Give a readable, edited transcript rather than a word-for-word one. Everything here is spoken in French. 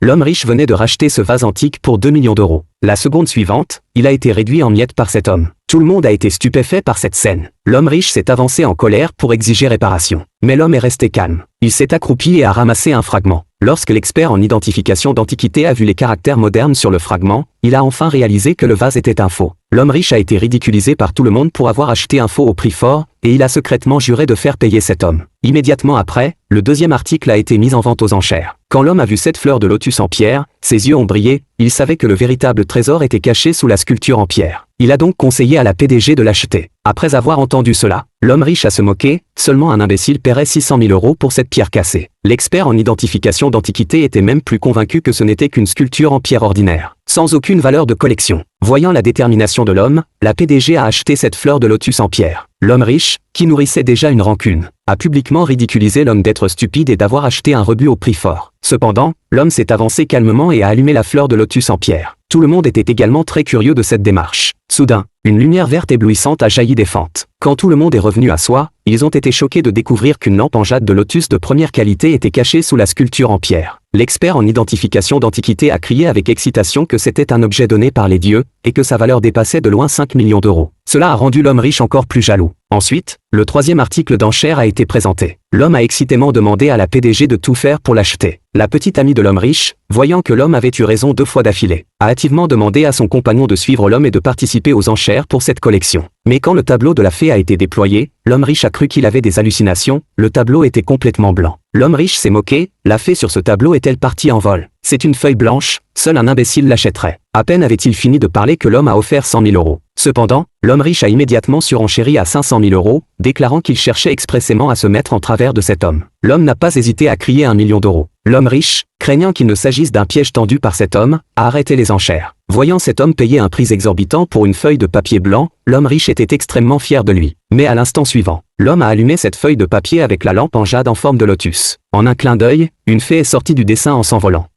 L'homme riche venait de racheter ce vase antique pour 2 millions d'euros. La seconde suivante, il a été réduit en miettes par cet homme. Tout le monde a été stupéfait par cette scène. L'homme riche s'est avancé en colère pour exiger réparation. Mais l'homme est resté calme. Il s'est accroupi et a ramassé un fragment. Lorsque l'expert en identification d'antiquité a vu les caractères modernes sur le fragment, il a enfin réalisé que le vase était un faux. L'homme riche a été ridiculisé par tout le monde pour avoir acheté un faux au prix fort, et il a secrètement juré de faire payer cet homme. Immédiatement après, le deuxième article a été mis en vente aux enchères. Quand l'homme a vu cette fleur de lotus en pierre, ses yeux ont brillé, il savait que le véritable trésor était caché sous la sculpture en pierre. Il a donc conseillé à la PDG de l'acheter. Après avoir entendu cela, l'homme riche a se moqué, seulement un imbécile paierait 600 000 euros pour cette pierre cassée. L'expert en identification d'antiquité était même plus convaincu que ce n'était qu'une sculpture en pierre ordinaire, sans aucune valeur de collection. Voyant la détermination de l'homme, la PDG a acheté cette fleur de lotus en pierre. L'homme riche, qui nourrissait déjà une rancune, a publiquement ridiculisé l'homme d'être stupide et d'avoir acheté un rebut au prix fort. Cependant, l'homme s'est avancé calmement et a allumé la fleur de lotus en pierre. Tout le monde était également très curieux de cette démarche. Soudain, une lumière verte éblouissante a jailli des fentes. Quand tout le monde est revenu à soi, ils ont été choqués de découvrir qu'une lampe en jade de lotus de première qualité était cachée sous la sculpture en pierre. L'expert en identification d'antiquité a crié avec excitation que c'était un objet donné par les dieux, et que sa valeur dépassait de loin 5 millions d'euros. Cela a rendu l'homme riche encore plus jaloux. Ensuite, le troisième article d'enchère a été présenté. L'homme a excitément demandé à la PDG de tout faire pour l'acheter. La petite amie de l'homme riche, voyant que l'homme avait eu raison 2 fois d'affilée, a hâtivement demandé à son compagnon de suivre l'homme et de participer aux enchères pour cette collection. Mais quand le tableau de la fée a été déployé, l'homme riche a cru qu'il avait des hallucinations, le tableau était complètement blanc. L'homme riche s'est moqué, la fée sur ce tableau est-elle partie en vol? C'est une feuille blanche, seul un imbécile l'achèterait. À peine avait-il fini de parler que l'homme a offert 100 000 euros. Cependant, l'homme riche a immédiatement surenchéri à 500 000 euros, déclarant qu'il cherchait expressément à se mettre en travers de cet homme. L'homme n'a pas hésité à crier 1 million d'euros. L'homme riche, craignant qu'il ne s'agisse d'un piège tendu par cet homme, a arrêté les enchères. Voyant cet homme payer un prix exorbitant pour une feuille de papier blanc, l'homme riche était extrêmement fier de lui. Mais à l'instant suivant, l'homme a allumé cette feuille de papier avec la lampe en jade en forme de lotus. En un clin d'œil, une fée est sortie du dessin en s'envolant.